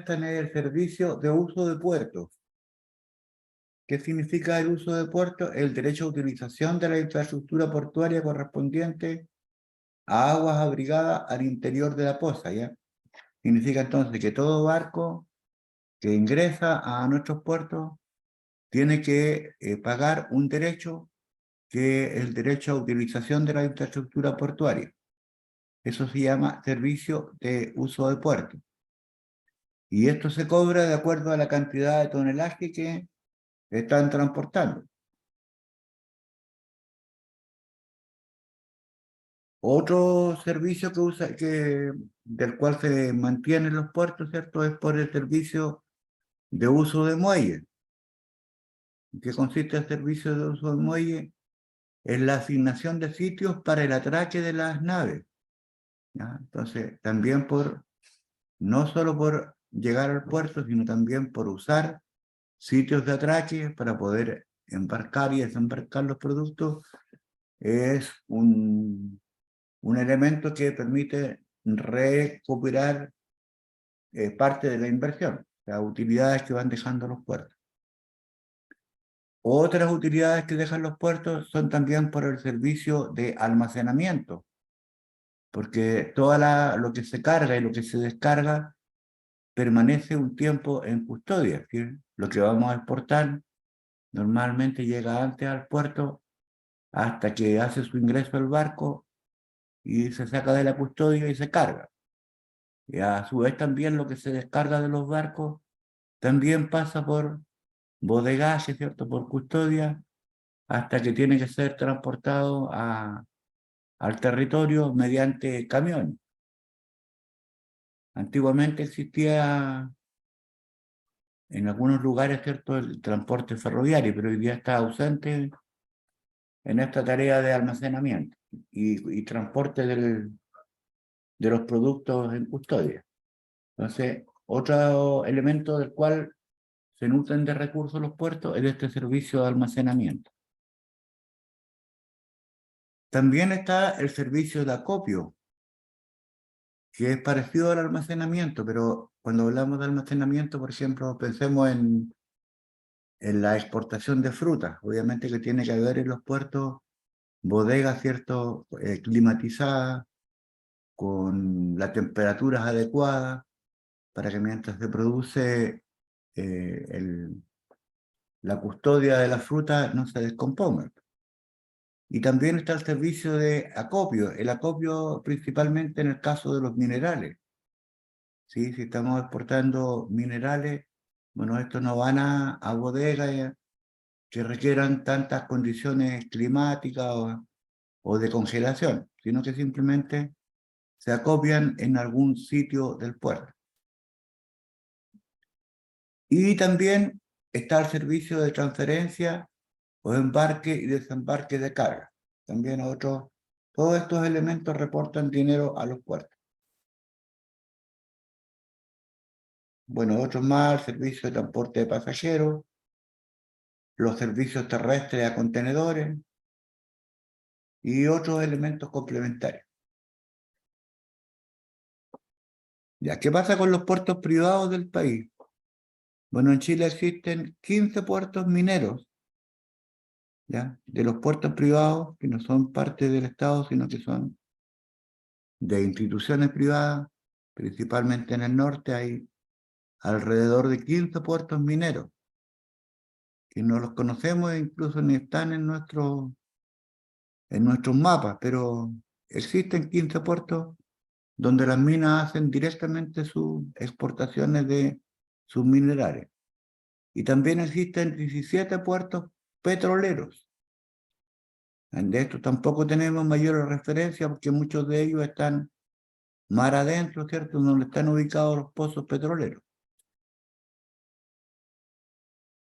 prestan el servicio de uso de puertos. ¿Qué significa el uso de puertos? El derecho a utilización de la infraestructura portuaria correspondiente a aguas abrigadas al interior de la poza, ¿ya? Significa entonces que todo barco que ingresa a nuestros puertos tiene que pagar un derecho, que es el derecho a utilización de la infraestructura portuaria. Eso se llama servicio de uso de puerto. Y esto se cobra de acuerdo a la cantidad de tonelaje que están transportando. Otro servicio del cual se mantienen los puertos, ¿cierto? Es por el servicio de uso de muelle. ¿Qué consiste el servicio de uso de muelle? En la asignación de sitios para el atraque de las naves, ¿ya? Entonces, también no solo por llegar al puerto, sino también por usar sitios de atraque para poder embarcar y desembarcar los productos, es un elemento que permite recuperar parte de la inversión, las utilidades que van dejando los puertos. Otras utilidades que dejan los puertos son también por el servicio de almacenamiento, porque lo que se carga y lo que se descarga permanece un tiempo en custodia. ¿Sí? Lo que vamos a exportar normalmente llega antes al puerto hasta que hace su ingreso al barco y se saca de la custodia y se carga. Y a su vez también lo que se descarga de los barcos también pasa por bodegaje, ¿cierto? Por custodia, hasta que tiene que ser transportado al territorio mediante camión. Antiguamente existía en algunos lugares, ¿cierto?, el transporte ferroviario, pero hoy día está ausente en esta tarea de almacenamiento y transporte de los productos en custodia. Entonces, otro elemento del cual se nutren de recursos los puertos es este servicio de almacenamiento. También está el servicio de acopio, que es parecido al almacenamiento, pero cuando hablamos de almacenamiento, por ejemplo, pensemos en la exportación de frutas. Obviamente que tiene que haber en los puertos bodegas, ¿cierto?, climatizadas, con las temperaturas adecuadas, para que mientras se produce la custodia de la fruta no se descomponga. Y también está el servicio de acopio, el acopio principalmente en el caso de los minerales. ¿Sí? Si estamos exportando minerales, bueno, estos no van a bodegas que requieran tantas condiciones climáticas o de congelación, sino que simplemente se acopian en algún sitio del puerto. Y también está el servicio de transferencia o embarque y desembarque de carga. También todos estos elementos reportan dinero a los puertos. Bueno, otros más, el servicio de transporte de pasajeros, los servicios terrestres a contenedores y otros elementos complementarios. ¿Ya qué pasa con los puertos privados del país? Bueno, en Chile existen 15 puertos mineros, ¿ya? De los puertos privados, que no son parte del Estado, sino que son de instituciones privadas, principalmente en el norte hay alrededor de 15 puertos mineros, que no los conocemos e incluso ni están en nuestros mapas, pero existen 15 puertos donde las minas hacen directamente sus exportaciones de sus minerales. Y también existen 17 puertos petroleros. De estos tampoco tenemos mayores referencias porque muchos de ellos están mar adentro, ¿cierto? Donde están ubicados los pozos petroleros.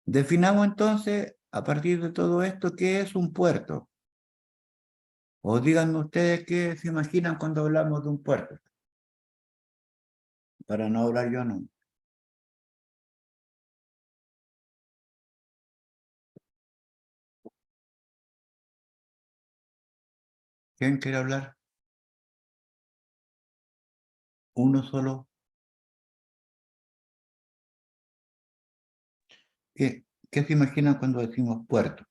Definamos entonces, a partir de todo esto, ¿qué es un puerto? O díganme ustedes qué se imaginan cuando hablamos de un puerto, para no hablar yo, no. ¿Quién quiere hablar? Uno solo. ¿Qué se imaginan cuando decimos puerto?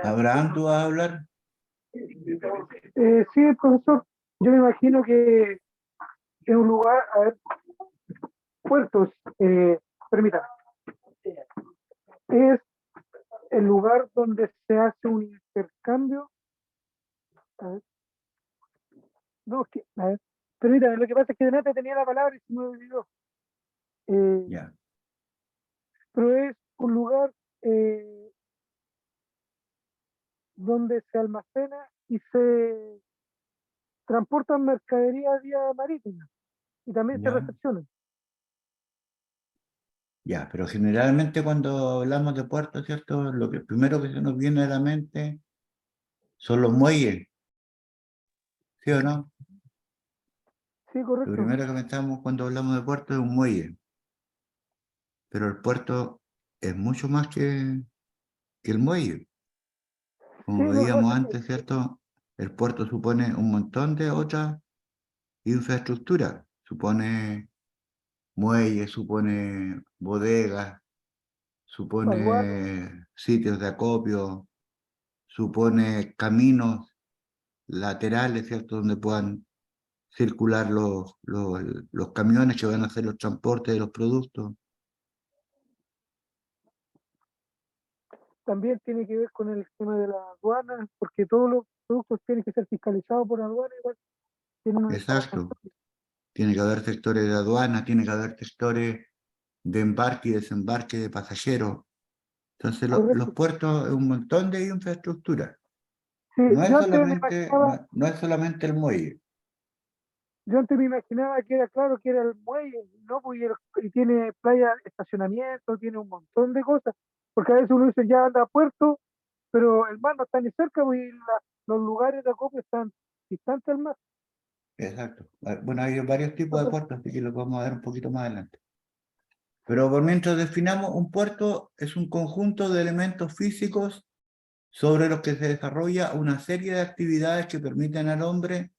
Abraham, ¿tú vas a hablar? Sí, profesor, yo me imagino que es un lugar, a ver, puertos, permítame, es el lugar donde se hace un intercambio. A ver, no, a ver, permítame, lo que pasa es que delante tenía la palabra y se me olvidó. Eh, Ya, pero es un lugar donde se almacena y se transportan mercadería vía marítima y también se ya, recepcionan. ya, pero generalmente cuando hablamos de puerto, ¿cierto? Lo que primero que se nos viene a la mente son los muelles, ¿sí o no? Sí, Lo correcto. primero que pensamos cuando hablamos de puerto es un muelle, pero el puerto es mucho más que el muelle. Sí, Como lo que veíamos pasa es que, antes, ¿cierto? El puerto supone un montón de otras infraestructuras. Supone muelles, supone bodegas, aduana, supone sitios de acopio, supone caminos laterales, ¿cierto? Donde puedan circular los camiones que van a hacer los transportes de los productos. también tiene que ver con el tema de la aduana, porque todos los productos tienen que ser fiscalizados por aduana, igual tienen una Exacto. instalación. Tiene que haber sectores de aduana, tiene que haber sectores de embarque y desembarque de pasajeros. Entonces, los Correcto. puertos es un montón de infraestructura. Sí, No es solamente, no es solamente el muelle. yo antes me imaginaba que era claro que era el muelle, ¿no? Pues, y tiene playa, estacionamiento, tiene un montón de cosas, porque a veces uno dice ya anda a puerto, pero el mar no está ni cerca, pues, y los lugares de acopio están distantes al mar. Exacto. Bueno, hay varios tipos de puertos, así que lo vamos a ver un poquito más adelante. Pero por mientras definamos, un puerto es un conjunto de elementos físicos sobre los que se desarrolla una serie de actividades que permiten al hombre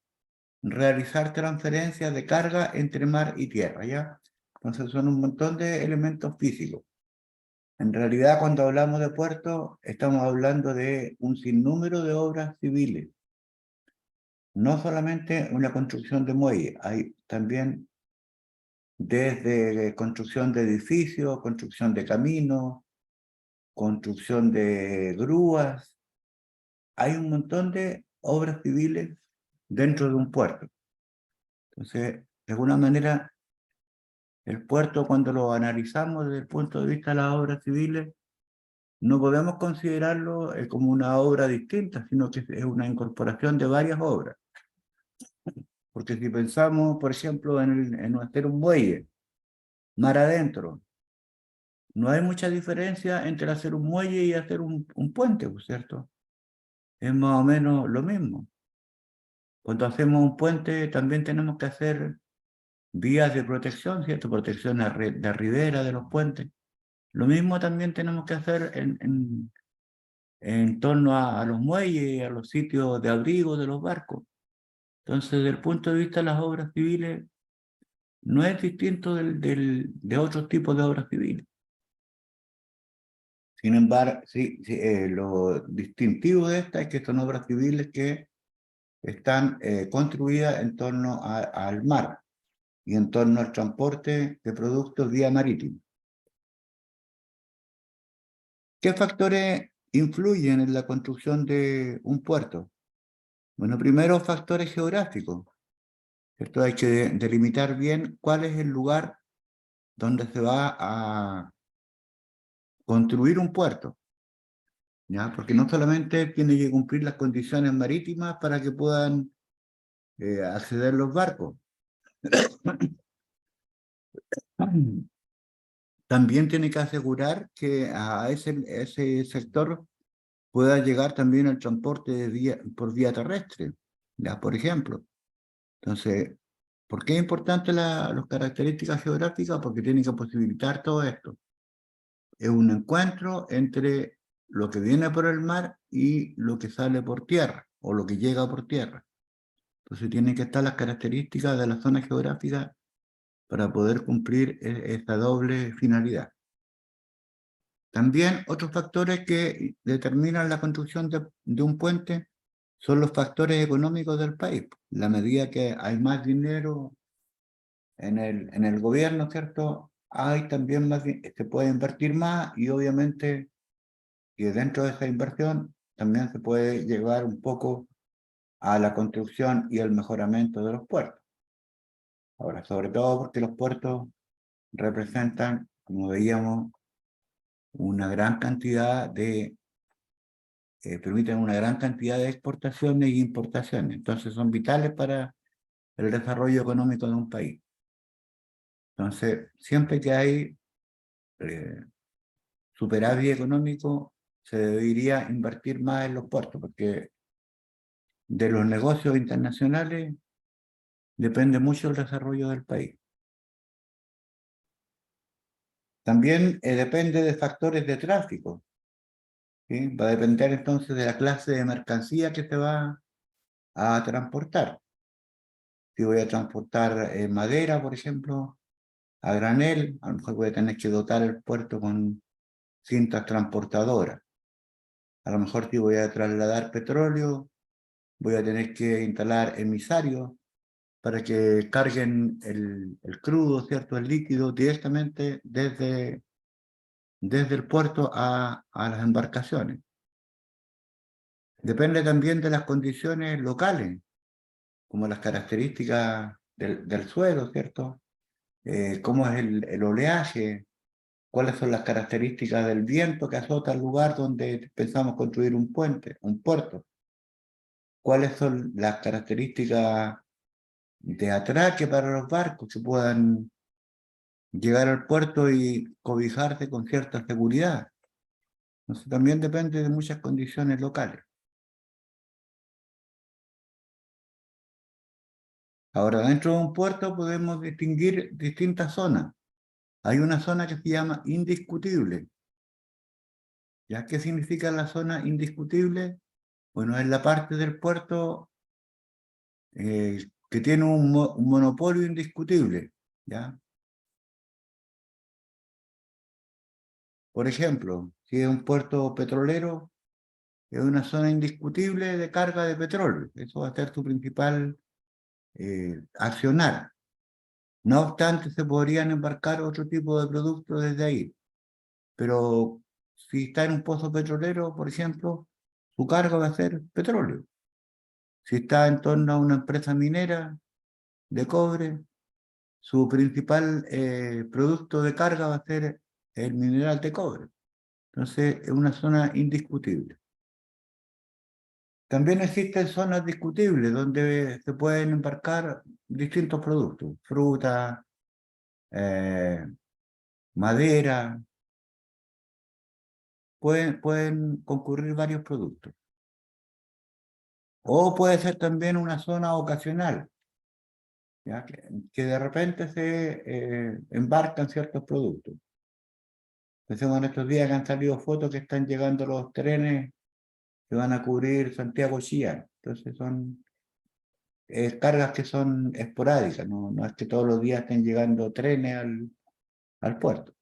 realizar transferencias de carga entre mar y tierra, ¿ya? Entonces son un montón de elementos físicos. En realidad, cuando hablamos de puertos, estamos hablando de un sinnúmero de obras civiles. No solamente una construcción de muelle, hay también desde construcción de edificios, construcción de caminos, construcción de grúas. Hay un montón de obras civiles dentro de un puerto. Entonces, de alguna manera, el puerto, cuando lo analizamos desde el punto de vista de las obras civiles, no podemos considerarlo como una obra distinta, sino que es una incorporación de varias obras. Porque si pensamos, por ejemplo, en hacer un muelle mar adentro, no hay mucha diferencia entre hacer un muelle y hacer un puente, ¿cierto? Es más o menos lo mismo. Cuando hacemos un puente también tenemos que hacer vías de protección, ¿cierto? Protección de ribera de los puentes. Lo mismo también tenemos que hacer en torno a los muelles, a los sitios de abrigo de los barcos. Entonces, desde el punto de vista de las obras civiles, no es distinto de otros tipos de obras civiles. Sin embargo, sí, sí, lo distintivo de esta es que son obras civiles que están construidas en torno al mar y en torno al transporte de productos vía marítimo. ¿Qué factores influyen en la construcción de un puerto? Bueno, primero factores geográficos. Esto hay que delimitar bien cuál es el lugar donde se va a construir un puerto, ¿ya? Porque no solamente tiene que cumplir las condiciones marítimas para que puedan acceder los barcos. También tiene que asegurar que a ese sector pueda llegar también el transporte por vía terrestre, ¿ya? Por ejemplo. Entonces, ¿por qué es importante las características geográficas? Porque tienen que posibilitar todo esto. Es un encuentro entre lo que viene por el mar y lo que sale por tierra, o lo que llega por tierra. Entonces tienen que estar las características de la zona geográfica para poder cumplir esta doble finalidad. También otros factores que determinan la construcción de un puente son los factores económicos del país. La medida que hay más dinero en el gobierno, ¿cierto? Hay también más, se puede invertir más y obviamente, y dentro de esa inversión también se puede llevar un poco a la construcción y el mejoramiento de los puertos. Ahora, sobre todo porque los puertos representan, como veíamos, una gran cantidad permiten una gran cantidad de exportaciones e importaciones. Entonces son vitales para el desarrollo económico de un país. Entonces, siempre que hay superávit económico, se debería invertir más en los puertos, porque de los negocios internacionales depende mucho el desarrollo del país. También depende de factores de tráfico, ¿sí? Va a depender entonces de la clase de mercancía que se va a transportar. Si voy a transportar madera, por ejemplo, a granel, a lo mejor voy a tener que dotar el puerto con cintas transportadoras. A lo mejor si voy a trasladar petróleo, voy a tener que instalar emisarios para que carguen el crudo, ¿cierto? El líquido directamente desde el puerto a las embarcaciones. Depende también de las condiciones locales, como las características del suelo, ¿cierto? Cómo es el oleaje, cuáles son las características del viento que azota el lugar donde pensamos construir un puente, un puerto. Cuáles son las características de atraque para los barcos que puedan llegar al puerto y cobijarse con cierta seguridad. Entonces también depende de muchas condiciones locales. Ahora, dentro de un puerto podemos distinguir distintas zonas. Hay una zona que se llama indiscutible. ¿Ya qué significa la zona indiscutible? Bueno, es la parte del puerto que tiene un monopolio indiscutible, ¿ya? Por ejemplo, si es un puerto petrolero, es una zona indiscutible de carga de petróleo. Eso va a ser su principal accionar. No obstante, se podrían embarcar otro tipo de productos desde ahí. Pero si está en un pozo petrolero, por ejemplo, su carga va a ser petróleo. Si está en torno a una empresa minera de cobre, su principal producto de carga va a ser el mineral de cobre. Entonces, es una zona indiscutible. También existen zonas discutibles donde se pueden embarcar distintos productos, fruta, madera, pueden concurrir varios productos. O puede ser también una zona ocasional, ¿ya? Que de repente se embarcan ciertos productos. Pensemos en estos días que han salido fotos que están llegando los trenes que van a cubrir Santiago-Chillán. Entonces son cargas que son esporádicas, no es que todos los días estén llegando trenes al puerto.